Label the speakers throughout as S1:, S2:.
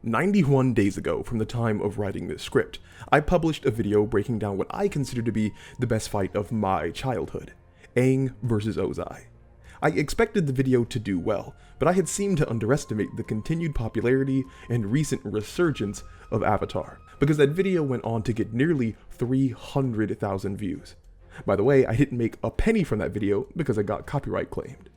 S1: 91 days ago from the time of writing this script, I published a video breaking down what I consider to be the best fight of my childhood, Aang vs Ozai. I expected the video to do well, but I had seemed to underestimate the continued popularity and recent resurgence of Avatar, because that video went on to get nearly 300,000 views. By the way, I didn't make a penny from that video because I got copyright claimed.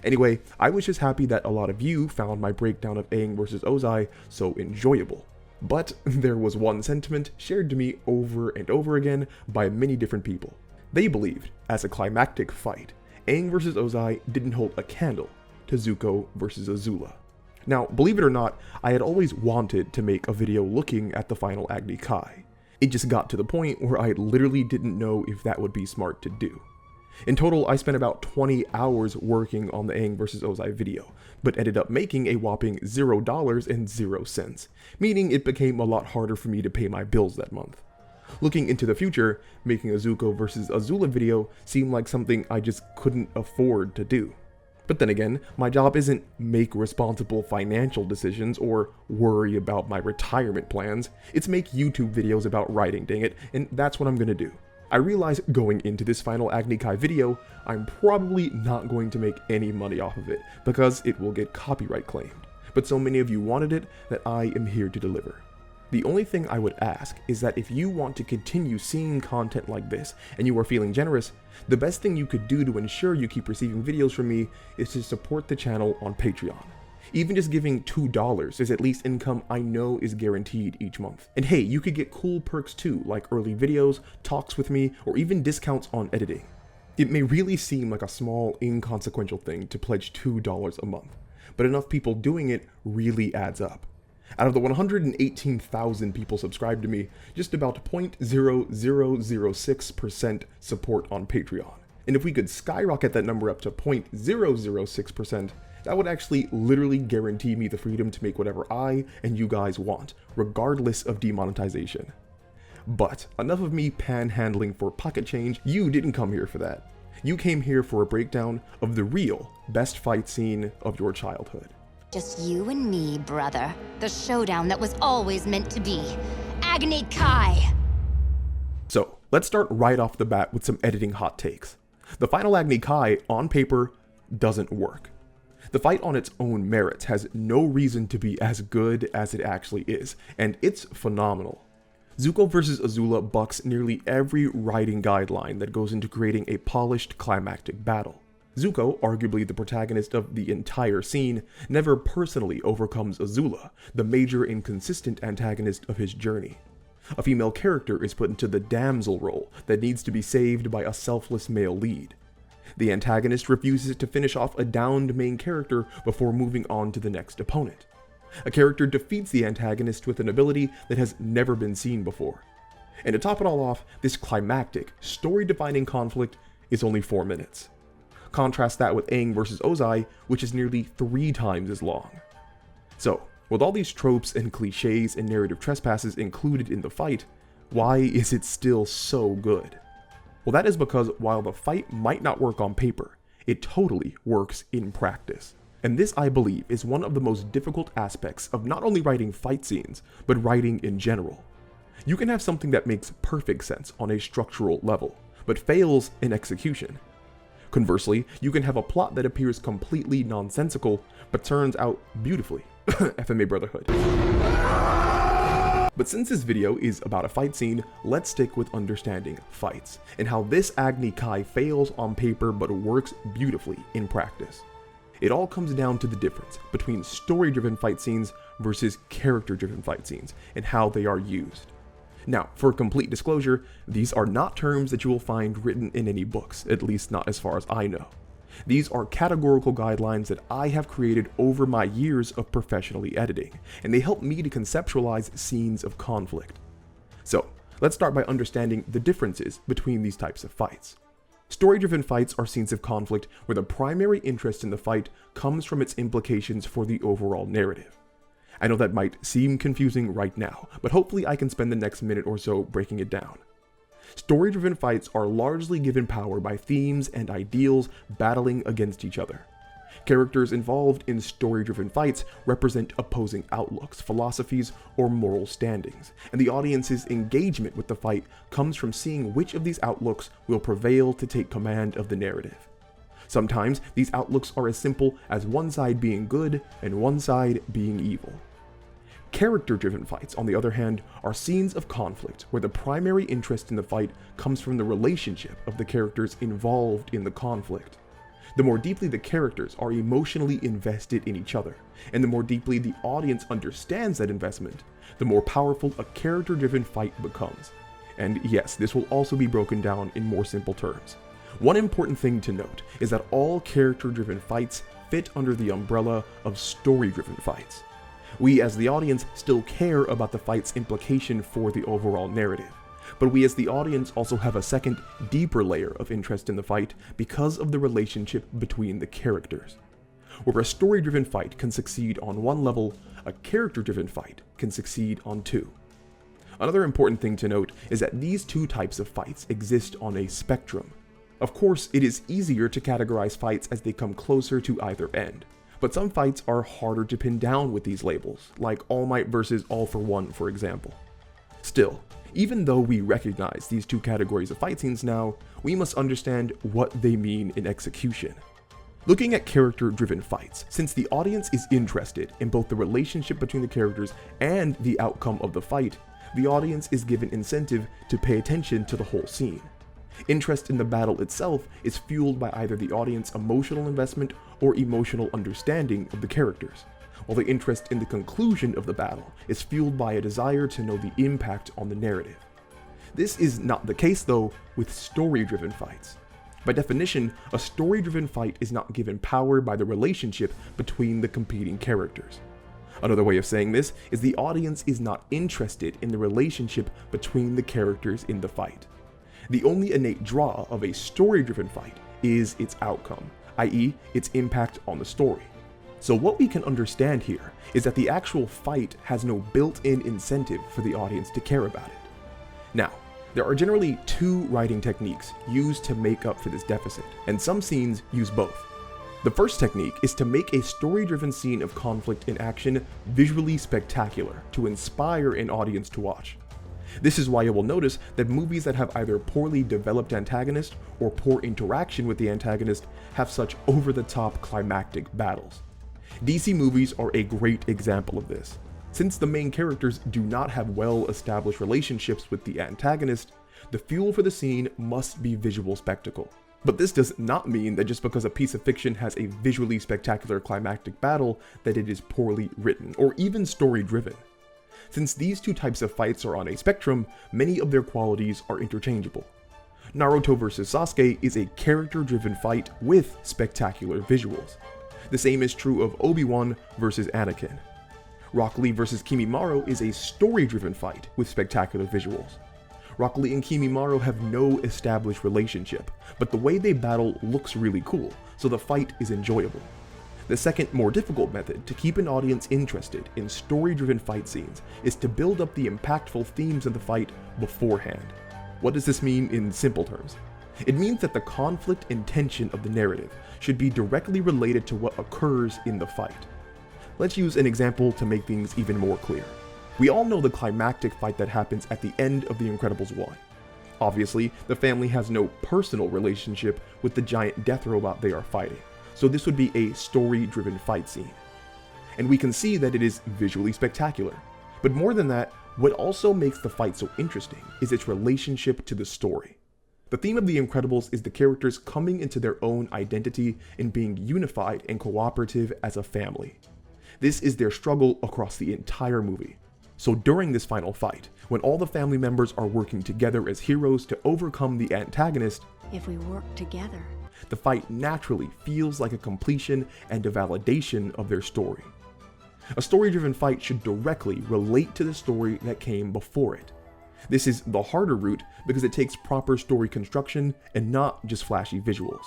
S1: Anyway, I was just happy that a lot of you found my breakdown of Aang vs Ozai so enjoyable. But there was one sentiment shared to me over and over again by many different people. They believed, as a climactic fight, Aang vs Ozai didn't hold a candle to Zuko vs Azula. Now, believe it or not, I had always wanted to make a video looking at the final Agni Kai. It just got to the point where I literally didn't know if that would be smart to do. In total, I spent about 20 hours working on the Aang vs Ozai video, but ended up making a whopping $0.00, meaning it became a lot harder for me to pay my bills that month. Looking into the future, making a Zuko vs Azula video seemed like something I just couldn't afford to do. But then again, my job isn't make responsible financial decisions or worry about my retirement plans, it's make YouTube videos about writing, dang it, and that's what I'm gonna do. I realize going into this final Agni Kai video, I'm probably not going to make any money off of it, because it will get copyright claimed. But so many of you wanted it that I am here to deliver. The only thing I would ask is that if you want to continue seeing content like this, and you are feeling generous, the best thing you could do to ensure you keep receiving videos from me is to support the channel on Patreon. Even just giving $2 is at least income I know is guaranteed each month. And hey, you could get cool perks too, like early videos, talks with me, or even discounts on editing. It may really seem like a small, inconsequential thing to pledge $2 a month, but enough people doing it really adds up. Out of the 118,000 people subscribed to me, just about 0.0006% support on Patreon. And if we could skyrocket that number up to 0.006%, that would actually literally guarantee me the freedom to make whatever I and you guys want, regardless of demonetization. But enough of me panhandling for pocket change. You didn't come here for that. You came here for a breakdown of the real best fight scene of your childhood.
S2: Just you and me, brother. The showdown that was always meant to be. Agni Kai!
S1: So, let's start right off the bat with some editing hot takes. The final Agni Kai, on paper, doesn't work. The fight on its own merits has no reason to be as good as it actually is, and it's phenomenal. Zuko vs Azula bucks nearly every writing guideline that goes into creating a polished climactic battle. Zuko, arguably the protagonist of the entire scene, never personally overcomes Azula, the major and consistent antagonist of his journey. A female character is put into the damsel role that needs to be saved by a selfless male lead. The antagonist refuses to finish off a downed main character before moving on to the next opponent. A character defeats the antagonist with an ability that has never been seen before. And to top it all off, this climactic, story-defining conflict is only 4 minutes. Contrast that with Aang vs Ozai, which is nearly 3 times as long. So, with all these tropes and cliches and narrative trespasses included in the fight, why is it still so good? Well, that is because while the fight might not work on paper, it totally works in practice. And this, I believe, is one of the most difficult aspects of not only writing fight scenes, but writing in general. You can have something that makes perfect sense on a structural level, but fails in execution. Conversely, you can have a plot that appears completely nonsensical, but turns out beautifully. FMA Brotherhood. But since this video is about a fight scene, let's stick with understanding fights, and how this Agni Kai fails on paper but works beautifully in practice. It all comes down to the difference between story-driven fight scenes versus character-driven fight scenes, and how they are used. Now, for complete disclosure, these are not terms that you will find written in any books, at least not as far as I know. These are categorical guidelines that I have created over my years of professionally editing, and they help me to conceptualize scenes of conflict. So, let's start by understanding the differences between these types of fights. Story-driven fights are scenes of conflict where the primary interest in the fight comes from its implications for the overall narrative. I know that might seem confusing right now, but hopefully I can spend the next minute or so breaking it down. Story-driven fights are largely given power by themes and ideals battling against each other. Characters involved in story-driven fights represent opposing outlooks, philosophies, or moral standings, and the audience's engagement with the fight comes from seeing which of these outlooks will prevail to take command of the narrative. Sometimes these outlooks are as simple as one side being good and one side being evil. Character-driven fights, on the other hand, are scenes of conflict where the primary interest in the fight comes from the relationship of the characters involved in the conflict. The more deeply the characters are emotionally invested in each other, and the more deeply the audience understands that investment, the more powerful a character-driven fight becomes. And yes, this will also be broken down in more simple terms. One important thing to note is that all character-driven fights fit under the umbrella of story-driven fights. We as the audience still care about the fight's implication for the overall narrative, but we as the audience also have a second, deeper layer of interest in the fight because of the relationship between the characters. Where a story-driven fight can succeed on one level, a character-driven fight can succeed on two. Another important thing to note is that these two types of fights exist on a spectrum. Of course, it is easier to categorize fights as they come closer to either end, but some fights are harder to pin down with these labels, like All Might vs. All for One, for example. Still, even though we recognize these two categories of fight scenes now, we must understand what they mean in execution. Looking at character-driven fights, since the audience is interested in both the relationship between the characters and the outcome of the fight, the audience is given incentive to pay attention to the whole scene. Interest in the battle itself is fueled by either the audience's emotional investment or emotional understanding of the characters, while the interest in the conclusion of the battle is fueled by a desire to know the impact on the narrative. This is not the case, though, with story-driven fights. By definition, a story-driven fight is not given power by the relationship between the competing characters. Another way of saying this is the audience is not interested in the relationship between the characters in the fight. The only innate draw of a story-driven fight is its outcome, i.e., its impact on the story. So what we can understand here is that the actual fight has no built-in incentive for the audience to care about it. Now, there are generally two writing techniques used to make up for this deficit, and some scenes use both. The first technique is to make a story-driven scene of conflict in action visually spectacular to inspire an audience to watch. This is why you will notice that movies that have either poorly developed antagonist or poor interaction with the antagonist have such over-the-top climactic battles. DC movies are a great example of this. Since the main characters do not have well-established relationships with the antagonist, the fuel for the scene must be visual spectacle. But this does not mean that just because a piece of fiction has a visually spectacular climactic battle that it is poorly written, or even story-driven. Since these two types of fights are on a spectrum, many of their qualities are interchangeable. Naruto vs. Sasuke is a character-driven fight with spectacular visuals. The same is true of Obi-Wan vs. Anakin. Rock Lee vs. Kimimaro is a story-driven fight with spectacular visuals. Rock Lee and Kimimaro have no established relationship, but the way they battle looks really cool, so the fight is enjoyable. The second, more difficult method to keep an audience interested in story-driven fight scenes is to build up the impactful themes of the fight beforehand. What does this mean in simple terms? It means that the conflict and tension of the narrative should be directly related to what occurs in the fight. Let's use an example to make things even more clear. We all know the climactic fight that happens at the end of The Incredibles 1. Obviously, the family has no personal relationship with the giant death robot they are fighting, so this would be a story-driven fight scene. And we can see that it is visually spectacular. But more than that, what also makes the fight so interesting is its relationship to the story. The theme of The Incredibles is the characters coming into their own identity and being unified and cooperative as a family. This is their struggle across the entire movie. So during this final fight, when all the family members are working together as heroes to overcome the antagonist,
S3: if we work together,
S1: the fight naturally feels like a completion and a validation of their story. A story-driven fight should directly relate to the story that came before it. This is the harder route because it takes proper story construction and not just flashy visuals.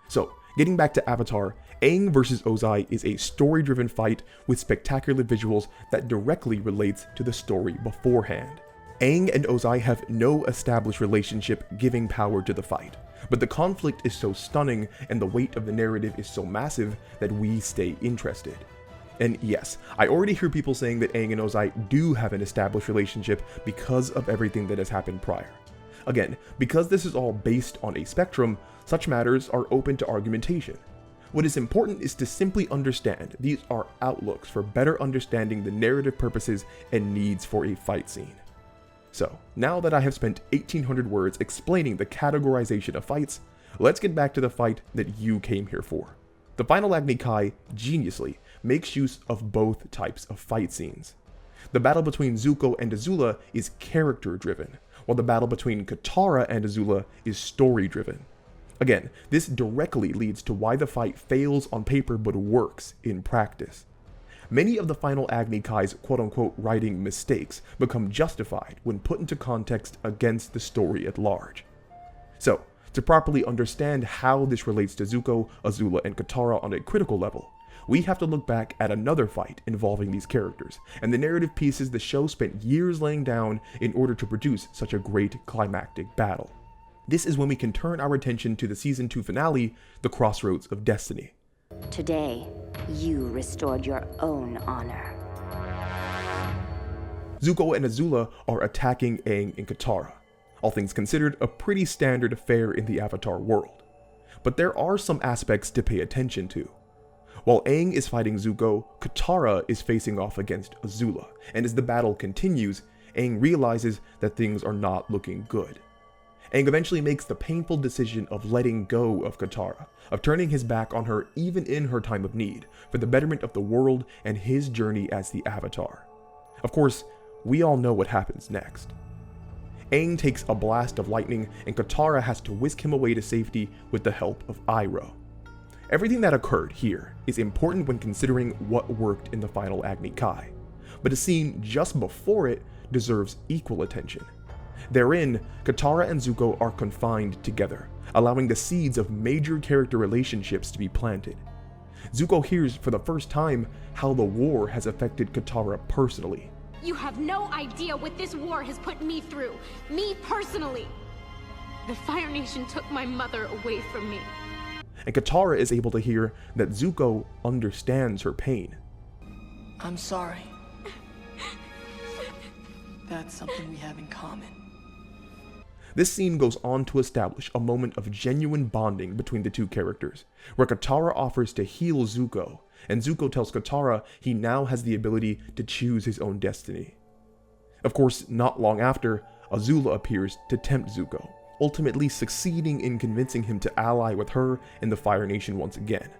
S1: So, getting back to Avatar, Aang vs. Ozai is a story-driven fight with spectacular visuals that directly relates to the story beforehand. Aang and Ozai have no established relationship giving power to the fight, but the conflict is so stunning and the weight of the narrative is so massive that we stay interested. And yes, I already hear people saying that Aang and Ozai do have an established relationship because of everything that has happened prior. Again, because this is all based on a spectrum, such matters are open to argumentation. What is important is to simply understand these are outlooks for better understanding the narrative purposes and needs for a fight scene. So, now that I have spent 1800 words explaining the categorization of fights, let's get back to the fight that you came here for. The final Agni Kai geniusly makes use of both types of fight scenes. The battle between Zuko and Azula is character driven, while the battle between Katara and Azula is story driven. Again, this directly leads to why the fight fails on paper but works in practice. Many of the final Agni Kai's quote-unquote writing mistakes become justified when put into context against the story at large. So, to properly understand how this relates to Zuko, Azula, and Katara on a critical level, we have to look back at another fight involving these characters, and the narrative pieces the show spent years laying down in order to produce such a great climactic battle. This is when we can turn our attention to the Season 2 finale, The Crossroads of Destiny.
S3: Today, you restored your own honor.
S1: Zuko and Azula are attacking Aang and Katara. All things considered, a pretty standard affair in the Avatar world. But there are some aspects to pay attention to. While Aang is fighting Zuko, Katara is facing off against Azula, and as the battle continues, Aang realizes that things are not looking good. Aang eventually makes the painful decision of letting go of Katara, of turning his back on her even in her time of need, for the betterment of the world and his journey as the Avatar. Of course, we all know what happens next. Aang takes a blast of lightning, and Katara has to whisk him away to safety with the help of Iroh. Everything that occurred here is important when considering what worked in the final Agni Kai, but a scene just before it deserves equal attention. Therein, Katara and Zuko are confined together, allowing the seeds of major character relationships to be planted. Zuko hears for the first time how the war has affected Katara personally.
S4: You have no idea what this war has put me through. Me personally. The Fire Nation took my mother away from me.
S1: And Katara is able to hear that Zuko understands her pain.
S5: I'm sorry. That's something we have in common.
S1: This scene goes on to establish a moment of genuine bonding between the two characters, where Katara offers to heal Zuko, and Zuko tells Katara he now has the ability to choose his own destiny. Of course, not long after, Azula appears to tempt Zuko, ultimately succeeding in convincing him to ally with her and the Fire Nation once again.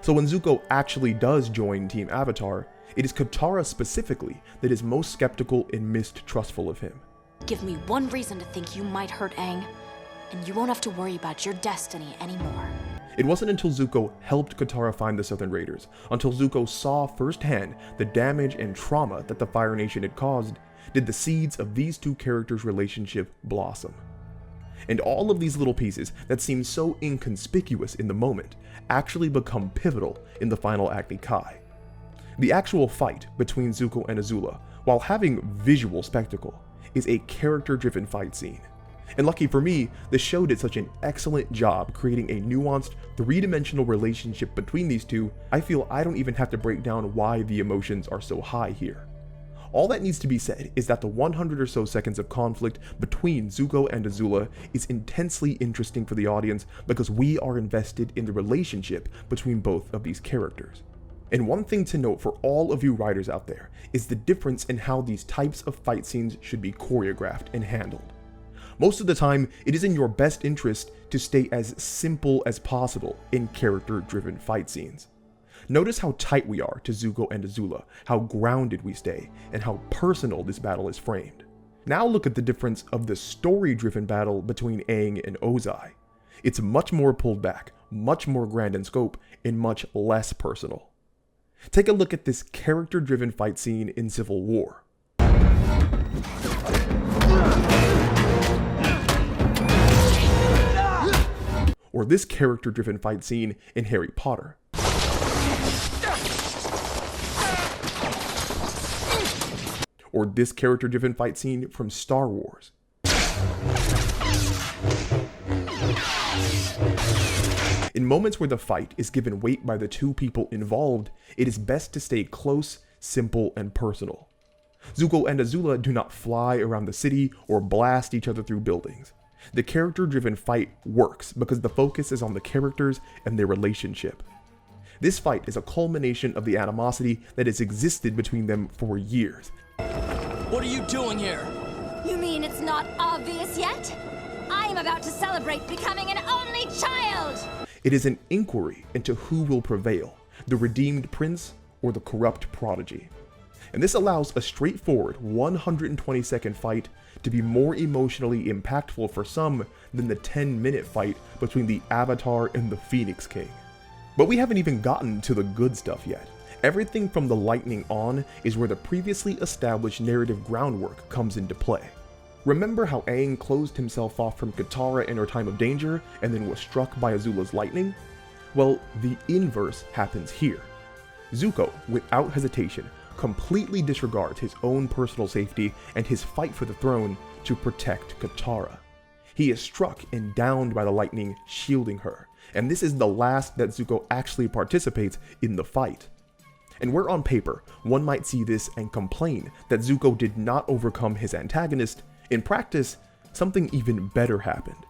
S1: So when Zuko actually does join Team Avatar, it is Katara specifically that is most skeptical and mistrustful of him.
S6: Give me one reason to think you might hurt Aang, and you won't have to worry about your destiny anymore.
S1: It wasn't until Zuko helped Katara find the Southern Raiders, until Zuko saw firsthand the damage and trauma that the Fire Nation had caused, did the seeds of these two characters' relationship blossom. And all of these little pieces that seem so inconspicuous in the moment actually become pivotal in the final Agni Kai. The actual fight between Zuko and Azula, while having visual spectacle, is a character-driven fight scene. And lucky for me, the show did such an excellent job creating a nuanced, three-dimensional relationship between these two, I feel I don't even have to break down why the emotions are so high here. All that needs to be said is that the 100 or so seconds of conflict between Zuko and Azula is intensely interesting for the audience because we are invested in the relationship between both of these characters. And one thing to note for all of you writers out there is the difference in how these types of fight scenes should be choreographed and handled. Most of the time, it is in your best interest to stay as simple as possible in character-driven fight scenes. Notice how tight we are to Zuko and Azula, how grounded we stay, and how personal this battle is framed. Now look at the difference of the story-driven battle between Aang and Ozai. It's much more pulled back, much more grand in scope, and much less personal. Take a look at this character-driven fight scene in Civil War. Or this character-driven fight scene in Harry Potter. or this character-driven fight scene from Star Wars. In moments where the fight is given weight by the two people involved, it is best to stay close, simple, and personal. Zuko and Azula do not fly around the city or blast each other through buildings. The character-driven fight works because the focus is on the characters and their relationship. This fight is a culmination of the animosity that has existed between them for years.
S5: What are you doing here?
S2: You mean it's not obvious yet? I am about to celebrate becoming an only child!
S1: It is an inquiry into who will prevail, the redeemed prince or the corrupt prodigy. And this allows a straightforward 120-second fight to be more emotionally impactful for some than the 10-minute fight between the Avatar and the Phoenix King. But we haven't even gotten to the good stuff yet. Everything from the lightning on is where the previously established narrative groundwork comes into play. Remember how Aang closed himself off from Katara in her time of danger and then was struck by Azula's lightning? Well, the inverse happens here. Zuko, without hesitation, completely disregards his own personal safety and his fight for the throne to protect Katara. He is struck and downed by the lightning, shielding her, and this is the last that Zuko actually participates in the fight. And where on paper, one might see this and complain that Zuko did not overcome his antagonist, in practice, something even better happened.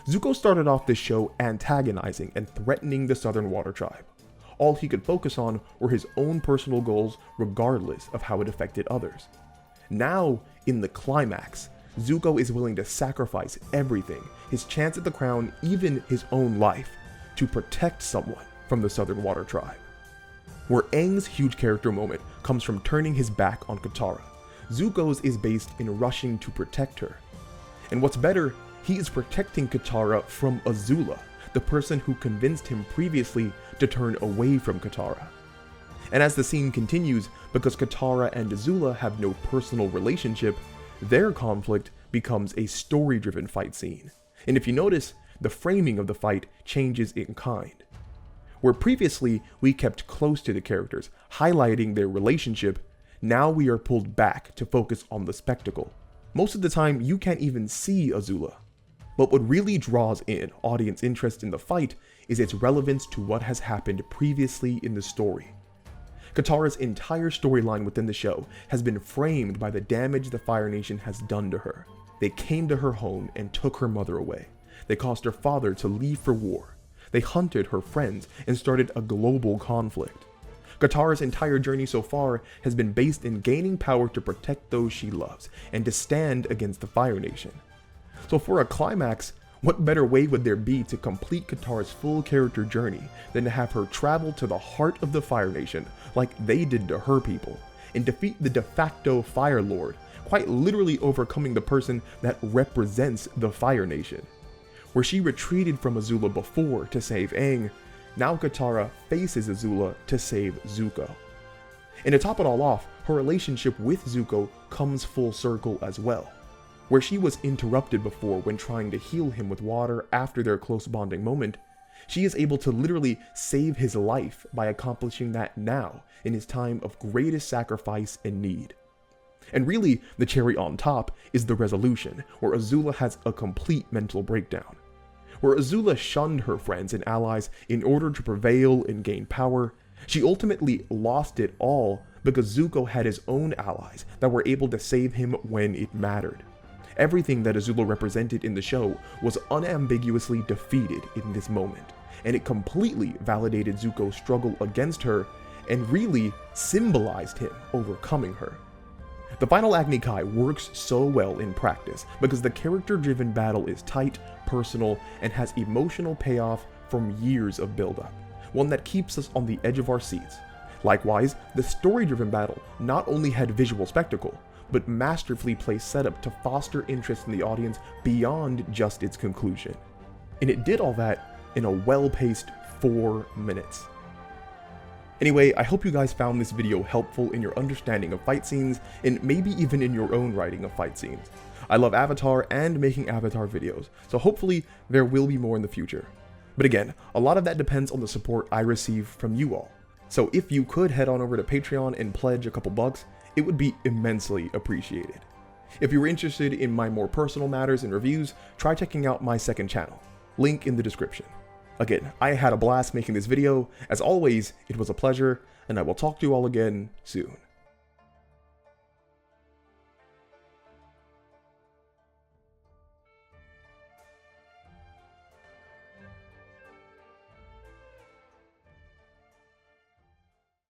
S1: Zuko started off this show antagonizing and threatening the Southern Water Tribe. All he could focus on were his own personal goals regardless of how it affected others. Now, in the climax, Zuko is willing to sacrifice everything, his chance at the crown, even his own life, to protect someone from the Southern Water Tribe. Where Aang's huge character moment comes from turning his back on Katara, Zuko's is based in rushing to protect her. And what's better, he is protecting Katara from Azula, the person who convinced him previously to turn away from Katara. And as the scene continues, because Katara and Azula have no personal relationship, their conflict becomes a story-driven fight scene. And if you notice, the framing of the fight changes in kind. Where previously we kept close to the characters, highlighting their relationship, now we are pulled back to focus on the spectacle. Most of the time, you can't even see Azula. But what really draws in audience interest in the fight is its relevance to what has happened previously in the story. Katara's entire storyline within the show has been framed by the damage the Fire Nation has done to her. They came to her home and took her mother away. They caused her father to leave for war. They hunted her friends and started a global conflict. Katara's entire journey so far has been based in gaining power to protect those she loves and to stand against the Fire Nation. So for a climax, what better way would there be to complete Katara's full character journey than to have her travel to the heart of the Fire Nation like they did to her people, and defeat the de facto Fire Lord, quite literally overcoming the person that represents the Fire Nation. Where she retreated from Azula before to save Aang, now Katara faces Azula to save Zuko. And to top it all off, her relationship with Zuko comes full circle as well. Where she was interrupted before when trying to heal him with water after their close bonding moment, she is able to literally save his life by accomplishing that now in his time of greatest sacrifice and need. And really, the cherry on top is the resolution, where Azula has a complete mental breakdown. Where Azula shunned her friends and allies in order to prevail and gain power, she ultimately lost it all because Zuko had his own allies that were able to save him when it mattered. Everything that Azula represented in the show was unambiguously defeated in this moment, and it completely validated Zuko's struggle against her and really symbolized him overcoming her. The final Agni Kai works so well in practice because the character-driven battle is tight, personal, and has emotional payoff from years of build-up, one that keeps us on the edge of our seats. Likewise, the story-driven battle not only had visual spectacle, but masterfully placed setup to foster interest in the audience beyond just its conclusion. And it did all that in a well-paced 4 minutes. Anyway, I hope you guys found this video helpful in your understanding of fight scenes, and maybe even in your own writing of fight scenes. I love Avatar and making Avatar videos, so hopefully there will be more in the future. But again, a lot of that depends on the support I receive from you all. So if you could head on over to Patreon and pledge a couple bucks, it would be immensely appreciated. If you're interested in my more personal matters and reviews, try checking out my second channel, link in the description. Again, I had a blast making this video. As always, it was a pleasure, and I will talk to you all again soon.